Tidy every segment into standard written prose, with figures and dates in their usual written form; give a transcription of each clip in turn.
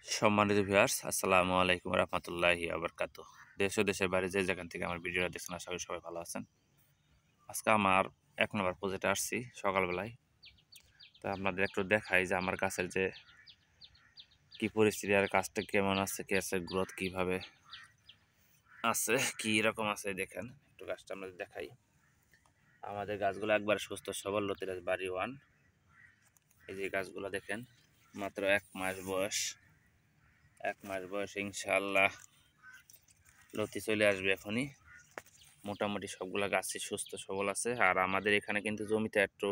সম্মানিত ভিউয়ার্স, আসসালামু আলাইকুম রহমতুল্লাহি আবরকাতুহ। দেশ ও দেশের বাইরে যে যেখান থেকে আমার ভিডিওটা দেখছেন, আশা করি সবাই ভালো আছেন। আজকে আমার 1 নম্বর প্রজেক্টে আসছি সকালবেলায়। তা আপনাদের একটু দেখাই যে আমার গাছের যে কি পরিস্থিতি, আর গাছটা কেমন আছে, গাছের গ্রোথ কিভাবে আছে, কি রকম আছে দেখেন। একটু গাছটা আপনাদের দেখাই। আমাদের গাছগুলো একবার সুস্থ সবল লতিরাজ বাড়ি ওয়ান। এই যে গাছগুলো দেখেন, মাত্র 1 মাস বয়স। 1 মাস বয়স, ইনশাআল্লাহ লতি চলে আসবে এখনই। মোটামুটি সবগুলা গাছই সুস্থ সবল আছে। আর আমাদের এখানে কিন্তু জমিতে একটু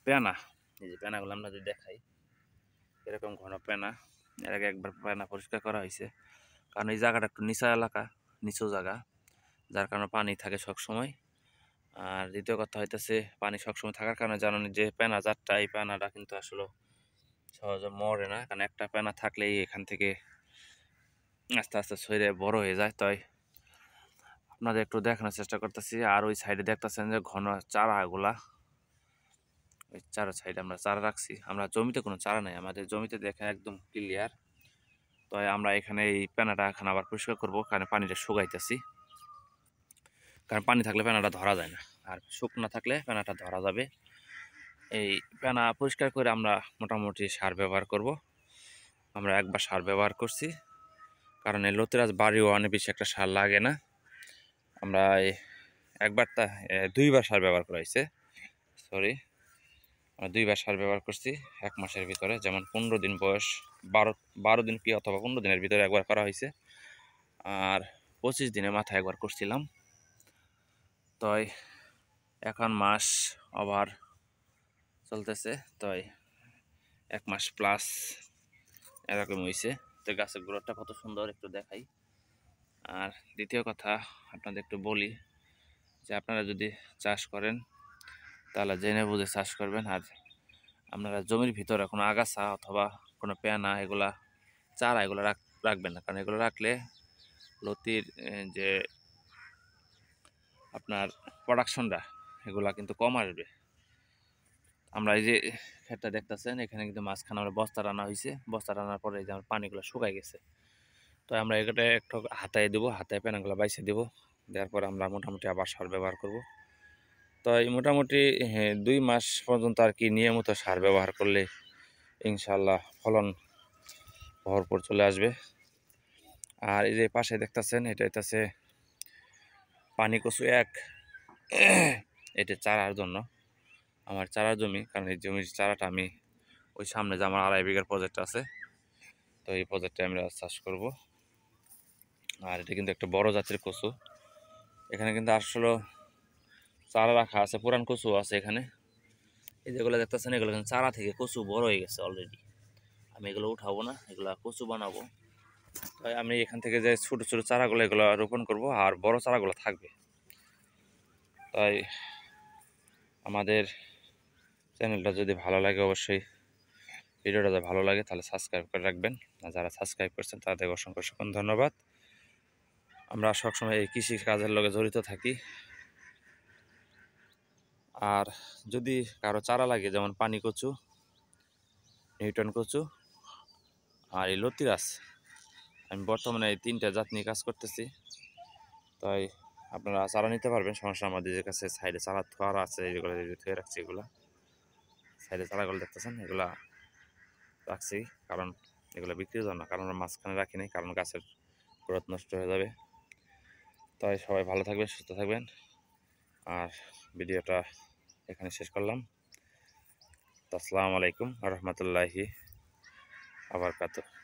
পেনা, এই যে পেনাগুলো আপনাদের দেখাই, এরকম ঘন পেনা। এর আগে একবার পেনা পরিষ্কার করা হয়েছে, কারণ এই জায়গাটা একটু নিচা এলাকা, নিচু জায়গা, যার কারণে পানি থাকে সবসময়। আর দ্বিতীয় কথা হইতেছে, পানি সবসময় থাকার কারণে জানেন যে পেনা জাতটা, এই পেনাটা কিন্তু আসলে সহজে মরে না, কারণ একটা পেনা থাকলেই এখান থেকে আস্তে আস্তে ছড়ে বড় হয়ে যায়। তাই আপনাদের একটু দেখানোর চেষ্টা করতেছি। আর ওই সাইডে দেখতেছেন যে ঘন চারাগুলা, ওই চারা সাইডে আমরা চারা রাখছি। আমরা জমিতে কোনো চারা নাই, আমাদের জমিতে দেখেন একদম ক্লিয়ার। তো আমরা এখানে এই পেনাটা এখন আবার পরিষ্কার করবো, কারণ পানিটা শুকাইতেছি। কারণ পানি থাকলে পেনাটা ধরা যায় না, আর শুকনো থাকলে পেনাটা ধরা যাবে। এই পেনা পরিষ্কার করে আমরা মোটামুটি সার ব্যবহার করব। আমরা একবার সার ব্যবহার করছি, কারণ এই লতিরাজ বাড়িও অনেক বেশি একটা সার লাগে না। আমরা একবার 2বার সার ব্যবহার করা হয়েছে, সরি, 2বার সার ব্যবহার করছি 1 মাসের ভিতরে। যেমন 15 দিন বয়স, 12 দিন কি অথবা 15 দিনের ভিতরে একবার করা হয়েছে, আর 25 দিনের মাথায় একবার করছিলাম। তাই এখন মাস ওভার চলতেছে, তাই 1 মাস প্লাস এরকম হয়েছে। তো গাছের গ্রোথটা কত সুন্দর একটু দেখাই। আর দ্বিতীয় কথা আপনাদের একটু বলি যে আপনারা যদি চাষ করেন তাহলে জেনে বুঝে চাষ করবেন। আর আপনারা জমির ভিতরে কোনো আগাছা অথবা কোনো পেয়ানা, এগুলা চারা এগুলো রাখবেন না, কারণ এগুলো রাখলে লতির যে আপনার প্রোডাকশনটা, এগুলা কিন্তু কম আসবে। আমরা এই যে ক্ষেতটা দেখতেছেন, এখানে কিন্তু মাঝখানে আমরা বস্তা রান্না হয়েছে, বস্তা রান্নার পরে এই যে আমার পানিগুলো শুকাই গেছে। তো আমরা এটা একটু হাতায় দেবো, হাতায় পেনাগুলো বাইছে দেবো, দেওয়ার পর আমরা মোটামুটি আবার সার ব্যবহার করব। তো এই মোটামুটি 2 মাস পর্যন্ত আর কি নিয়মিত সার ব্যবহার করলে ইনশাল্লাহ ফলন ভরপুর চলে আসবে। আর এই যে পাশে দেখতেছেন, এটা হইতেছে পানি কচু এক, এটা চারার জন্য, আমার চারা জমি। কারণ এই জমির চারাটা আমি ওই সামনে যে আমার 2.5 বিঘার প্রজেক্ট আছে, তো এই প্রজেক্টে আমরা চাষ করব। আর এটা কিন্তু একটা বড় জাতের কচু। এখানে কিন্তু আসলে চারা রাখা আছে, পুরান কচু আছে এখানে। এই যেগুলো দেখতেছেন, এগুলো কিন্তু চারা থেকে কচু বড় হয়ে গেছে অলরেডি। আমি এগুলো উঠাবো না, এগুলা কচু বানাবো। তাই আমি এখান থেকে যে ছোট ছোট চারাগুলো এগুলো রোপণ করব, আর বড় চারাগুলো থাকবে। তাই আমাদের চ্যানেলটা যদি ভালো লাগে, অবশ্যই ভিডিওটা যদি ভালো লাগে তাহলে সাবস্ক্রাইব করে রাখবেন। আর যারা সাবস্ক্রাইব করছেন তাদের অসংখ্য অসংখ্য ধন্যবাদ। আমরা সবসময় এই কৃষি কাজের লগে জড়িত থাকি। আর যদি কারো চারা লাগে, যেমন পানি কচু, নিউটন কচু, আর এই লতি গাছ, আমি বর্তমানে এই 3টা জাত নিয়ে কাজ করতেছি। তাই আপনারা চারা নিতে পারবেন, সমস্যা আমাদের কাছে সাইডে চারা থোয়ার আছে, যেগুলো থুয়ে রাখছি, এগুলা সাইডে চারাগুলো দেখতেছেন, এগুলা রাখছি কারণ এগুলো বিক্রির জন্য, কারণ আমরা মাঝখানে রাখি নাই, কারণ গাছের গ্রোথ নষ্ট হয়ে যাবে। তাই সবাই ভালো থাকবেন, সুস্থ থাকবেন। আর ভিডিওটা এখানে শেষ করলাম। আসসালামু আলাইকুম ওয়া রাহমাতুল্লাহি ওয়া বারাকাতুহু।